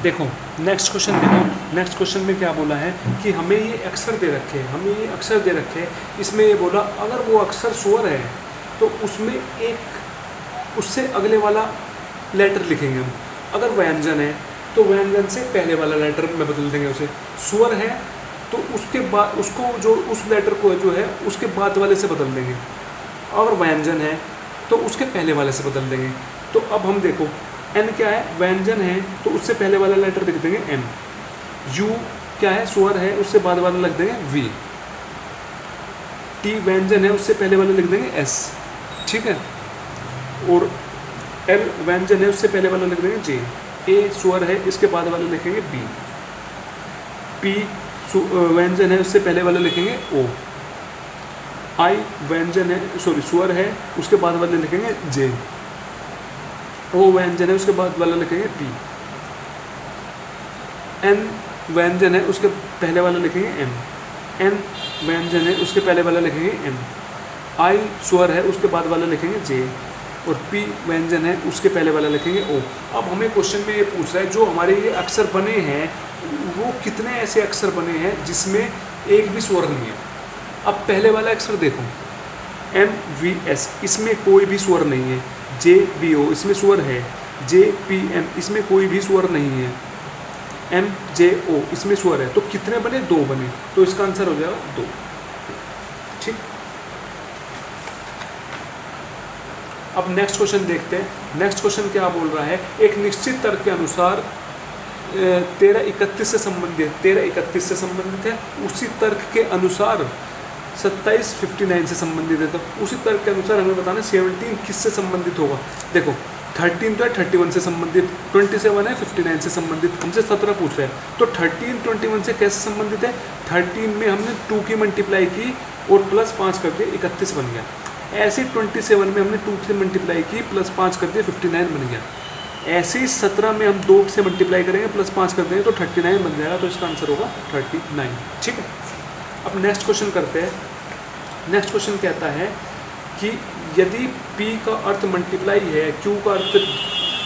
देखो next question देखो, next question में क्या बोला है कि हमें ये अक्षर दे रखे हैं, हमें ये अक्षर दे रखे हैं, इसमें ये बोला अगर वो अक्षर स्वर है तो उसमें एक उससे अगले वाला लेटर लिखेंगे हम। अगर व्यंजन है तो व्यंजन से पहले वाला लेटर में बदल देंगे उसे। स्वर है तो उसके बाद उसको जो उस लेटर को जो है उसके बाद वाले से बदल देंगे। और व्यंजन है तो उसके पहले वाले से बदल देंगे। तो अब हम देखो एन क्या है, व्यंजन है तो उससे पहले वाला लेटर लिख देंगे एम। यू क्या है, स्वर है, उससे बाद वाला लिख देंगे वी। टी व्यंजन है, उससे पहले वाला लिख देंगे एस, ठीक है। और एल व्यंजन है, उससे पहले वाला लिख देंगे जे। ए स्वर है, इसके बाद वाला लिखेंगे बी। पी व्यंजन है, उससे पहले वाला लिखेंगे ओ। आई व्यंजन है, सॉरी स्वर है, उसके बाद वाले लिखेंगे जे। ओ व्यंजन है, उसके बाद वाला लिखेंगे पी। एन व्यंजन है, उसके पहले वाला लिखेंगे एम। एन व्यंजन है, उसके पहले वाला लिखेंगे एम। आई स्वर है, उसके बाद वाला लिखेंगे जे। और पी व्यंजन है, उसके पहले वाला लिखेंगे ओ। अब हमें क्वेश्चन में ये पूछ रहा है जो हमारे ये अक्षर बने हैं वो कितने ऐसे अक्षर बने हैं जिसमें एक भी स्वर नहीं है। अब पहले वाला अक्षर देखो एम वी एस, इसमें कोई भी स्वर नहीं है। जे बी ओ, इसमें स्वर है। जे पी एम, इसमें कोई भी स्वर नहीं है। एम जे ओ, इसमें स्वर है। तो कितने बने, दो बने, तो इसका आंसर हो जाएगा दो, ठीक। अब नेक्स्ट क्वेश्चन देखते हैं। नेक्स्ट क्वेश्चन क्या बोल रहा है, एक निश्चित तर्क के अनुसार 1331 से संबंधित, 1331 से संबंधित है। उसी तर्क के अनुसार 2759 से संबंधित है। तो उसी तर्क के अनुसार हमें बताना 17 किससे संबंधित होगा। देखो 13 तो है 31 से संबंधित, 27 है 59 से संबंधित, हमसे 17 पूछ रहे हैं। तो 13 21 से कैसे संबंधित है, 13 में हमने 2 की मल्टीप्लाई की और प्लस 5 कर दिया, 31 बन गया। ऐसे 27 में हमने 2 से मल्टीप्लाई की प्लस 5 कर दिया, 59 बन गया। ऐसे ही 17 में हम 2 से मल्टीप्लाई करेंगे प्लस 5 कर देंगे तो 39 बन जाएगा। तो इसका आंसर होगा 39, ठीक है। अब नेक्स्ट क्वेश्चन करते हैं। नेक्स्ट क्वेश्चन कहता है कि यदि P का अर्थ मल्टीप्लाई है, Q का अर्थ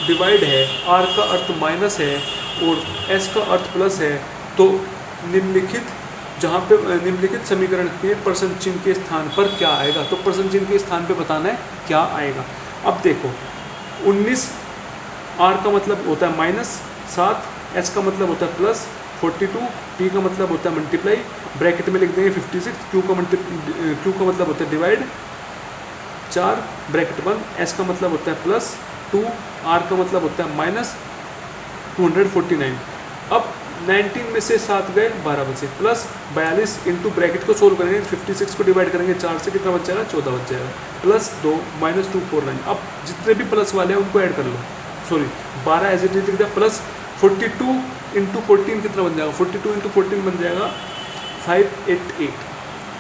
डिवाइड है, R का अर्थ माइनस है और S का अर्थ प्लस है, तो निम्नलिखित जहाँ पे निम्नलिखित समीकरण के प्रश्न चिन्ह के स्थान पर क्या आएगा। तो प्रश्न चिन्ह के स्थान पे बताना है क्या आएगा। अब देखो 19 R का मतलब होता है माइनस, 7 S का मतलब होता है प्लस, 42 P का मतलब होता है मल्टीप्लाई, ब्रैकेट में लिख देंगे 56, Q का मतलब होता है डिवाइड, 4 ब्रैकेट बंद, S का मतलब होता है प्लस, 2 R का मतलब होता है माइनस, 249। अब 19 में से 7 गए, 12 बचे, प्लस 42 इंटू ब्रैकेट को सोल्व करेंगे, 56 को डिवाइड करेंगे 4 से, कितना बच जाएगा, 14 बच जाएगा, प्लस 2 माइनस 249। अब जितने भी प्लस वाले हैं उनको ऐड कर लो, सॉरी 12 एज इट इज लिख दिया, प्लस 42 इंटू 14 कितना बन जाएगा, 42 इंटू 14 बन जाएगा 588,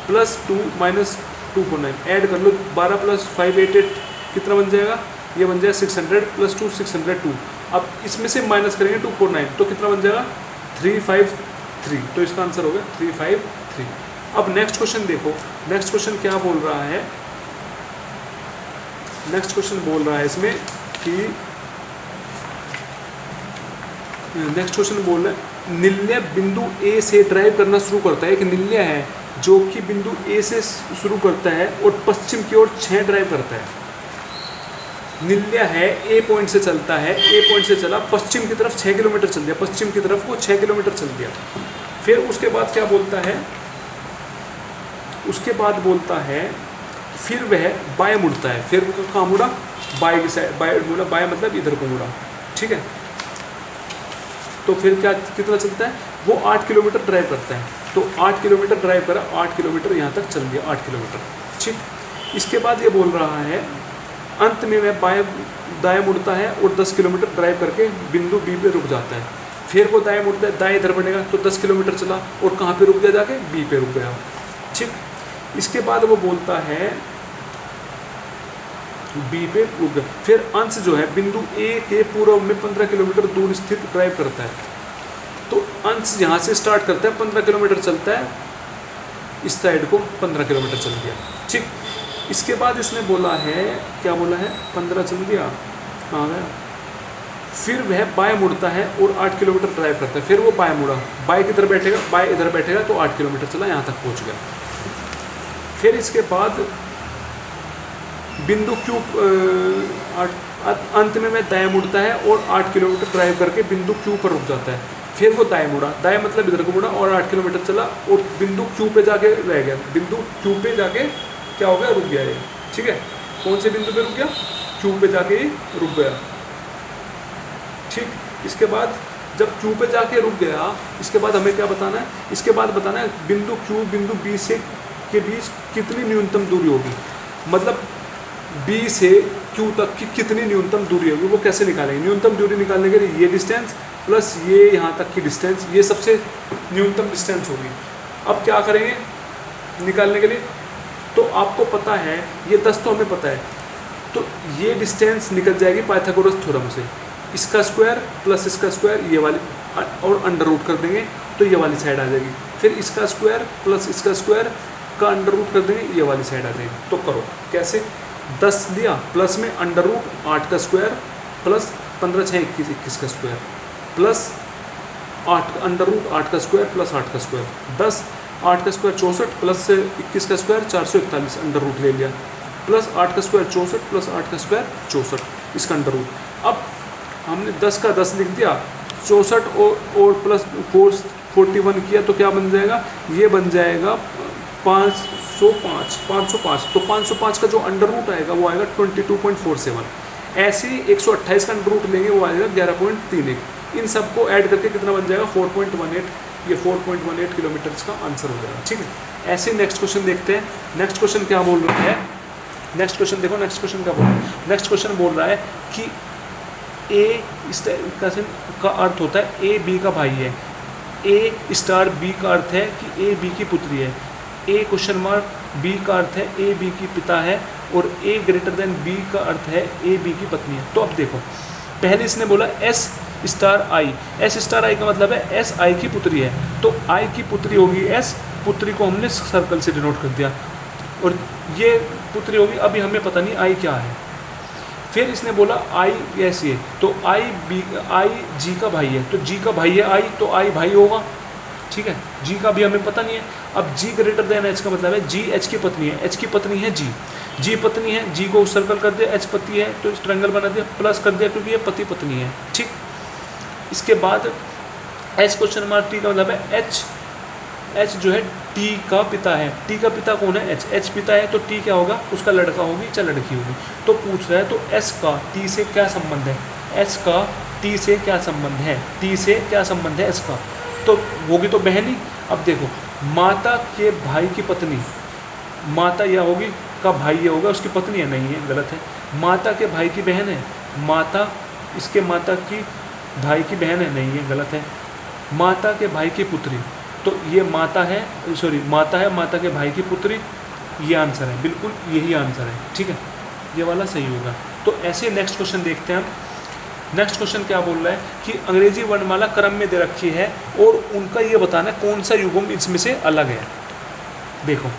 प्लस 2 माइनस 249, ऐड कर लो, 12 प्लस 588 कितना बन जाएगा, ये बन जाएगा 600 प्लस 2 602। अब इसमें से माइनस करेंगे 249 तो कितना बन जाएगा 353। तो इसका आंसर हो गया 353। अब नेक्स्ट क्वेश्चन देखो, नेक्स्ट क्वेश्चन क्या बोल रहा है। नेक्स्ट क्वेश्चन बोल रहा है इसमें कि नेक्स्ट क्वेश्चन बोल रहा है निल्य बिंदु ए से ड्राइव करना शुरू करता है। एक निल्य है जो कि बिंदु ए से शुरू करता है और पश्चिम की ओर 6 ड्राइव करता है। निल्य है, ए पॉइंट से चलता है, ए पॉइंट से चला पश्चिम की तरफ 6 किलोमीटर चल दिया, पश्चिम की तरफ वो 6 किलोमीटर चल दिया। फिर उसके बाद क्या बोलता है, उसके बाद बोलता है फिर वह बाएं मुड़ता है। फिर वो कहाँ मुड़ा, बाएं की साइड, बाएं मुड़ा, बाएं मतलब इधर को मुड़ा, ठीक है। तो फिर क्या कितना चलता है, वो 8 किलोमीटर ड्राइव करता है। तो 8 किलोमीटर ड्राइव करा, 8 किलोमीटर यहाँ तक चल दिया, 8 किलोमीटर, ठीक। इसके बाद ये बोल रहा है अंत में वह बाएं दाएं मुड़ता है और 10 किलोमीटर ड्राइव करके बिंदु बी पे रुक जाता है। फिर वो दाएं मुड़ता है, दाएं इधर बढ़ेगा तो 10 किलोमीटर चला और कहाँ पे रुक गया, जाके बी पे रुक गया, ठीक। इसके बाद वो बोलता है बी पे रुक गया। फिर अंश जो है बिंदु ए के पूर्व में 15 किलोमीटर दूर स्थित ड्राइव करता है। तो अंश यहाँ से स्टार्ट करता है, 15 किलोमीटर चलता है, इस साइड को 15 किलोमीटर चल गया, ठीक। इसके बाद इसने बोला है, क्या बोला है, 15 चल गया, कहाँ गया, फिर वह बाएं मुड़ता है और 8 किलोमीटर ड्राइव करता है। फिर वो बाएं मुड़ा, बाइक इधर बैठेगा, बाएं इधर बैठेगा, तो 8 किलोमीटर चला, यहाँ तक पहुँच गया। फिर इसके बाद बिंदु क्यू अंत में वह दाएं मुड़ता है और 8 किलोमीटर ड्राइव करके बिंदु क्यू पर रुक जाता है। फिर वो दाएं मुड़ा, दाएं मतलब इधर को मुड़ा और 8 किलोमीटर चला और बिंदु क्यू पे जाके रह गया। बिंदु क्यू पे जाके क्या हो गया, रुक गया ये। ठीक है, कौन से बिंदु पे रुक गया, क्यू पे जाके ही रुक गया। ठीक, इसके बाद जब क्यू पे जाके रुक गया, इसके बाद हमें क्या बताना है, इसके बाद बताना है बिंदु क्यू बिंदु बी से के बीच कितनी न्यूनतम दूरी होगी। मतलब बी से क्यू तक की कितनी न्यूनतम दूरी होगी, वो कैसे निकालेंगे। न्यूनतम दूरी निकालने के लिए ये डिस्टेंस प्लस ये यहाँ तक की डिस्टेंस, ये सबसे न्यूनतम डिस्टेंस होगी। अब क्या करेंगे निकालने के लिए, तो आपको पता है ये 10 तो हमें पता है, तो ये डिस्टेंस निकल जाएगी पाइथागोरस थ्योरम से। इसका स्क्वायर प्लस इसका स्क्वायर ये वाली और अंडर रूट कर देंगे तो ये वाली साइड आ जाएगी। फिर इसका स्क्वायर प्लस इसका स्क्वायर का अंडर रूट कर देंगे, ये वाली साइड आ जाएगी। तो करो कैसे, 10 लिया, प्लस में अंडर रूट 8 का स्क्वायर प्लस 15 6 21 21 का स्क्वायर प्लस 8 अंडर रूट 8 का स्क्वायर प्लस 8 का स्क्वायर 10, 8 का स्क्वायर 64 प्लस 21 का स्क्वायर 441 अंडर रूट ले लिया, प्लस 8 का स्क्वायर 64 प्लस 8 का स्क्वायर 64 इसका अंडर रूट। अब हमने 10 का 10 लिख दिया, 64 और प्लस 41 किया तो क्या बन जाएगा, ये बन जाएगा 505। तो 505 का जो अंडर रूट आएगा वो आएगा 22.47। ऐसे ही 128 का अंडर रूट लेंगे वो आएगा 11.31। इन सबको ऐड करके कितना बन जाएगा 4.18। ये 4.18 किलोमीटर का आंसर हो जाएगा। ठीक है, ऐसे नेक्स्ट क्वेश्चन देखते हैं। नेक्स्ट क्वेश्चन क्या बोल रहा है, नेक्स्ट क्वेश्चन देखो, नेक्स्ट क्वेश्चन क्या बोल रहा है। नेक्स्ट क्वेश्चन बोल रहा है कि ए का अर्थ होता है ए बी का भाई है, ए स्टार बी का अर्थ है कि ए बी की पुत्री है, ए क्वेश्चन मार्क बी का अर्थ है ए बी की पिता है, और ए ग्रेटर देन बी का अर्थ है ए बी की पत्नी है। तो अब देखो, पहले इसने बोला एस स्टार आई, एस स्टार आई का मतलब है एस आई की पुत्री है, तो आई की पुत्री होगी एस, पुत्री को हमने सर्कल से डिनोट कर दिया, और ये पुत्री होगी, अभी हमें पता नहीं आई क्या है। फिर इसने बोला आई ऐसी है, तो आई जी का भाई है, तो जी का भाई है आई, तो आई भाई होगा। ठीक है, जी का भी हमें पता नहीं है। अब जी ग्रेटर देन एच का मतलब है जी एच की पत्नी है, एच की पत्नी है जी पत्नी है, जी को सर्कल कर दिया, एच पति है तो ट्रायंगल बना दिया, प्लस कर दिया क्योंकि ये पति पत्नी है। ठीक, इसके बाद एच क्वेश्चन मार्क टी का मतलब है एच जो है टी का पिता है, टी का पिता कौन है, एच पिता है, तो टी क्या होगा, उसका लड़का होगी या लड़की होगी। तो पूछ रहा है तो एस का टी से क्या संबंध है, एस का टी से क्या संबंध है, टी से क्या संबंध है एस का, तो होगी तो बहन ही। अब देखो, माता के भाई की पत्नी, माता यह होगी का भाई ये होगा, उसकी पत्नी है, नहीं है, गलत है। माता के भाई की बहन है, माता इसके माता की भाई की बहन है, नहीं है, गलत है। माता के भाई की पुत्री, तो ये माता है, माता है माता के भाई की पुत्री, ये आंसर है, बिल्कुल यही आंसर है। ठीक है, ये वाला सही होगा। तो ऐसे नेक्स्ट क्वेश्चन देखते हैं हम। नेक्स्ट क्वेश्चन क्या बोल रहा है कि अंग्रेजी वर्णमाला क्रम में दे रखी है और उनका ये बताना है कौन सा युग्म इसमें से अलग है। देखो,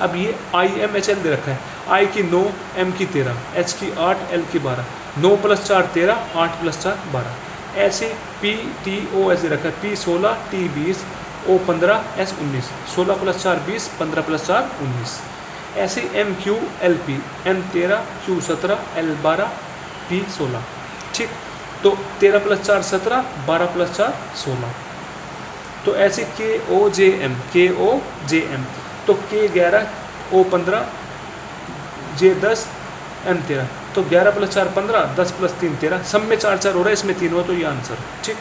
अब ये IMHL दे रखा है, I की 9, M की 13, H की 8, L की 12, 9 + 4 13, 8 + 4 12। ऐसे PTOS दे रखा है, P 16, T 20, O 15, S 19, 16 + 4 20, 15 + 4 19। ऐसे MQLP, M 13, Q 17, L 12, P 16। ठीक, तो 13 + 4 17, 12 + 4 16। तो ऐसे KOJM, तो K 11, O 15, J 10, M 13, तो 11 + 4 15, 10 + 3 13, सब में 4 4 हो रहा है, इसमें 3 हो, तो ये आंसर। ठीक।